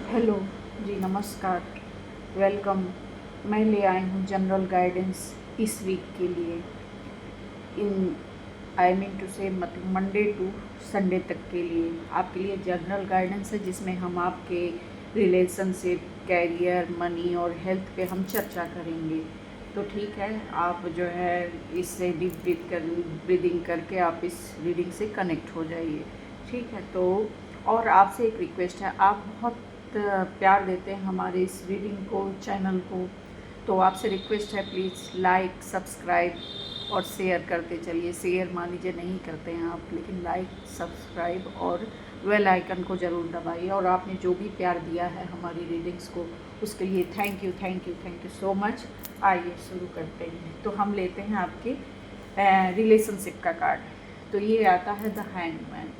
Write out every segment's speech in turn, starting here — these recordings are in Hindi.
हेलो जी, नमस्कार। वेलकम। मैं ले आई हूँ जनरल गाइडेंस इस वीक के लिए। इन आई मीन टू से मतलब मंडे टू संडे तक के लिए आपके लिए जनरल गाइडेंस है, जिसमें हम आपके रिलेशनशिप, कैरियर, मनी और हेल्थ पे हम चर्चा करेंगे। तो ठीक है, आप जो है इससे डीप ब्रीदिंग करके आप इस रीडिंग से कनेक्ट हो जाइए। ठीक है, तो और आपसे एक रिक्वेस्ट है, आप बहुत प्यार देते हैं हमारे इस रीडिंग को, चैनल को। तो आपसे रिक्वेस्ट है, प्लीज़ लाइक, सब्सक्राइब और शेयर करते चलिए। शेयर मान लीजिए नहीं करते हैं आप, लेकिन लाइक, सब्सक्राइब और बेल आइकन को ज़रूर दबाइए। और आपने जो भी प्यार दिया है हमारी रीडिंग्स को, उसके लिए thank you, thank you, thank you so much. आइए शुरू करते हैं। तो हम लेते हैं आपके रिलेशनशिप का कार्ड। तो ये आता है द हैंगमैन।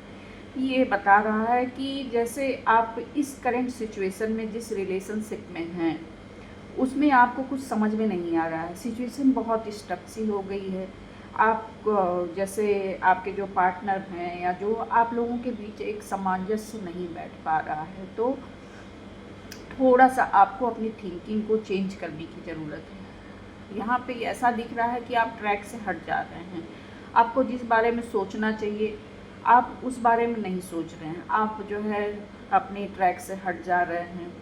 ये बता रहा है कि जैसे आप इस करंट सिचुएशन में जिस रिलेशनशिप में हैं, उसमें आपको कुछ समझ में नहीं आ रहा है। सिचुएशन बहुत स्टक सी हो गई है। आप जैसे आपके जो पार्टनर हैं या जो आप लोगों के बीच एक सामंजस्य नहीं बैठ पा रहा है, तो थोड़ा सा आपको अपनी थिंकिंग को चेंज करने की ज़रूरत है। यहाँ पे ऐसा दिख रहा है कि आप ट्रैक से हट जा रहे हैं। आपको जिस बारे में सोचना चाहिए, आप उस बारे में नहीं सोच रहे हैं। आप जो है अपने ट्रैक से हट जा रहे हैं,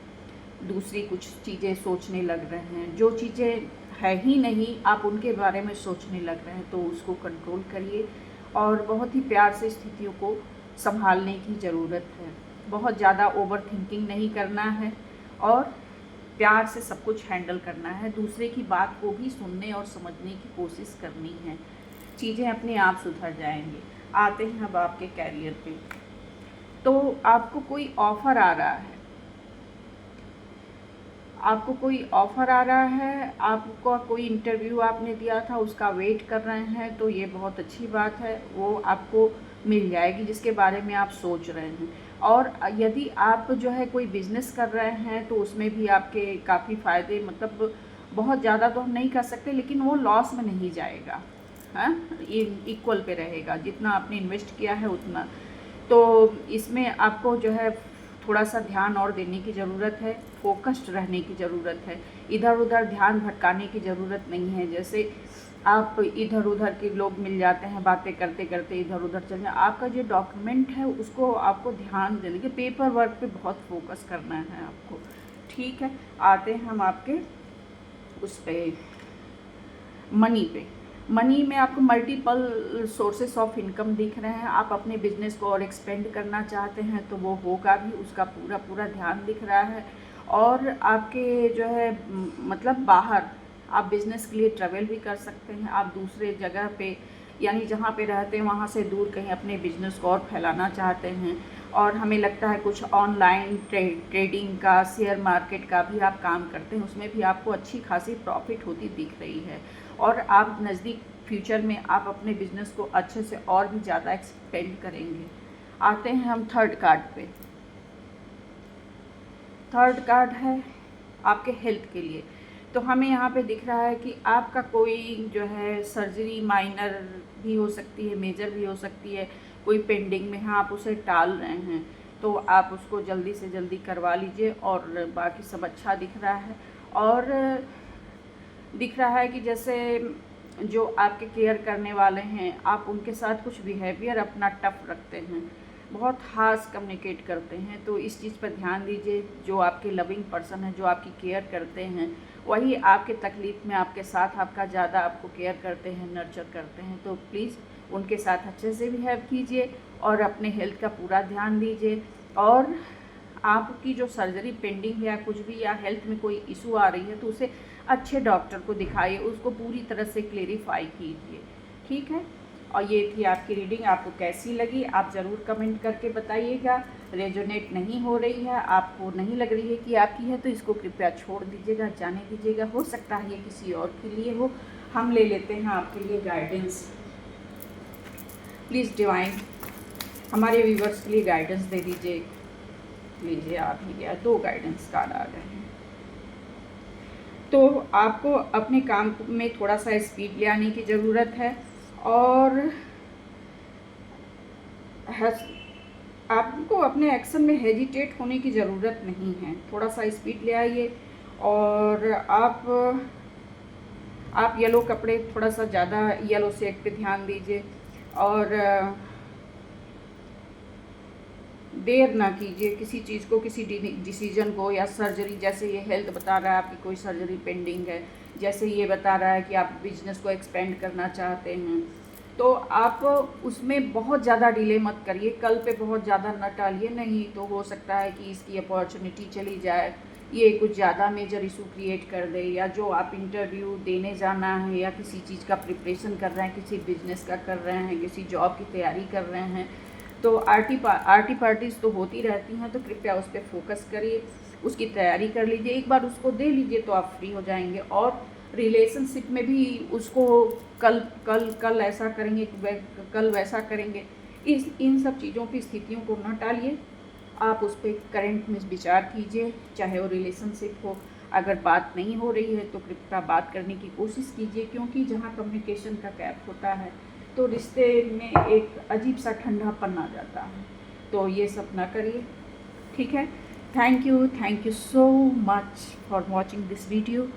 दूसरी कुछ चीज़ें सोचने लग रहे हैं। जो चीज़ें है ही नहीं, आप उनके बारे में सोचने लग रहे हैं। तो उसको कंट्रोल करिए और बहुत ही प्यार से स्थितियों को संभालने की ज़रूरत है। बहुत ज़्यादा ओवर थिंकिंग नहीं करना है और प्यार से सब कुछ हैंडल करना है। दूसरे की बात को भी सुनने और समझने की कोशिश करनी है। चीज़ें अपने आप सुधर जाएंगी। आते हैं अब आपके कैरियर पे। तो आपको कोई ऑफ़र आ रहा है, आपको कोई ऑफ़र आ रहा है, आपका कोई इंटरव्यू आपने दिया था, उसका वेट कर रहे हैं। तो ये बहुत अच्छी बात है, वो आपको मिल जाएगी जिसके बारे में आप सोच रहे हैं। और यदि आप जो है कोई बिज़नेस कर रहे हैं, तो उसमें भी आपके काफ़ी फ़ायदे, मतलब बहुत ज़्यादा तो हम नहीं कर सकते, लेकिन वो लॉस में नहीं जाएगा। हाँ, इक्वल पे रहेगा, जितना आपने इन्वेस्ट किया है उतना। तो इसमें आपको जो है थोड़ा सा ध्यान और देने की ज़रूरत है, फोकस्ड रहने की ज़रूरत है। इधर उधर ध्यान भटकाने की ज़रूरत नहीं है। जैसे आप इधर उधर के लोग मिल जाते हैं, बातें करते करते इधर उधर चल जाए। आपका जो डॉक्यूमेंट है उसको आपको ध्यान देने के, पेपर वर्क पे बहुत फोकस करना है आपको। ठीक है, आते हैं हम आपके उस पे, मनी पे। मनी में आपको मल्टीपल सोर्सेस ऑफ इनकम दिख रहे हैं। आप अपने बिजनेस को और एक्सपेंड करना चाहते हैं तो वो होगा भी, उसका पूरा पूरा ध्यान दिख रहा है। और आपके जो है मतलब बाहर आप बिज़नेस के लिए ट्रैवल भी कर सकते हैं। आप दूसरे जगह पे, यानी जहाँ पे रहते हैं वहाँ से दूर कहीं अपने बिजनेस को और फैलाना चाहते हैं। और हमें लगता है कुछ ऑनलाइन ट्रेडिंग का, शेयर मार्केट का भी आप काम करते हैं, उसमें भी आपको अच्छी खासी प्रॉफिट होती दिख रही है। और आप नज़दीक फ्यूचर में आप अपने बिजनेस को अच्छे से और भी ज़्यादा एक्सपेंड करेंगे। आते हैं हम थर्ड कार्ड पे। थर्ड कार्ड है आपके हेल्थ के लिए। तो हमें यहाँ पे दिख रहा है कि आपका कोई जो है सर्जरी माइनर भी हो सकती है, मेजर भी हो सकती है, कोई पेंडिंग में है, आप उसे टाल रहे हैं। तो आप उसको जल्दी से जल्दी करवा लीजिए। और बाकी सब अच्छा दिख रहा है। और दिख रहा है कि जैसे जो आपके केयर करने वाले हैं, आप उनके साथ कुछ बिहेवियर अपना टफ रखते हैं, बहुत हार्श कम्युनिकेट करते हैं। तो इस चीज़ पर ध्यान दीजिए। जो आपके लविंग पर्सन है, जो आपकी केयर करते हैं, वही आपके तकलीफ़ में आपके साथ आपका ज़्यादा आपको केयर करते हैं, नर्चर करते हैं। तो प्लीज़ उनके साथ अच्छे से बिहेव कीजिए और अपने हेल्थ का पूरा ध्यान दीजिए। और आपकी जो सर्जरी पेंडिंग है या कुछ भी, या हेल्थ में कोई इशू आ रही है, तो उसे अच्छे डॉक्टर को दिखाइए, उसको पूरी तरह से क्लेरिफाई कीजिए। ठीक है, और ये थी आपकी रीडिंग। आपको कैसी लगी आप ज़रूर कमेंट करके बताइएगा। रेजोनेट नहीं हो रही है, आपको नहीं लग रही है कि आपकी है, तो इसको कृपया छोड़ दीजिएगा, जाने दीजिएगा। हो सकता है ये किसी और के लिए हो। हम ले लेते हैं आपके लिए गाइडेंस। प्लीज़ डिवाइन हमारे व्यूवर्स के लिए गाइडेंस दे दीजिए। लीजिए, आ भी गया, 2 गाइडेंस कार्ड आ गए हैं। तो आपको अपने काम में थोड़ा सा स्पीड ले आने की ज़रूरत है। और आपको अपने एक्शन में हेजिटेट होने की ज़रूरत नहीं है, थोड़ा सा स्पीड ले आइए। और आप येलो कपड़े, थोड़ा सा ज़्यादा येलो शेड पे ध्यान दीजिए। और देर ना कीजिए किसी चीज़ को, किसी डिसीजन को, या सर्जरी, जैसे ये हेल्थ बता रहा है आपकी कोई सर्जरी पेंडिंग है, जैसे ये बता रहा है कि आप बिजनेस को एक्सपेंड करना चाहते हैं, तो आप उसमें बहुत ज़्यादा डिले मत करिए, कल पे बहुत ज़्यादा न टालिए, नहीं तो हो सकता है कि इसकी अपॉर्चुनिटी चली जाए, ये कुछ ज़्यादा मेजर इशू क्रिएट कर दे। या जो आप इंटरव्यू देने जाना है, या किसी चीज़ का प्रिपरेशन कर रहे हैं, किसी बिजनेस का कर रहे हैं, किसी जॉब की तैयारी कर रहे हैं, तो आरटी पार्टीज़ तो होती रहती हैं, तो कृपया उस पर फोकस करिए, उसकी तैयारी कर लीजिए, एक बार उसको दे लीजिए तो आप फ्री हो जाएंगे। और रिलेशनशिप में भी उसको कल कल कल ऐसा करेंगे, कल वैसा करेंगे, इन सब चीज़ों की स्थितियों को न टालिए, आप उस पर करंट में विचार कीजिए, चाहे वो रिलेशनशिप हो। अगर बात नहीं हो रही है तो कृपया बात करने की कोशिश कीजिए, क्योंकि जहाँ कम्युनिकेशन का गैप होता है तो रिश्ते में एक अजीब सा ठंडापन आ जाता है। तो ये सब ना करिए, ठीक है। Thank you so much for watching this video.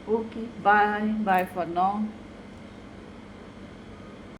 Okay, bye bye for now.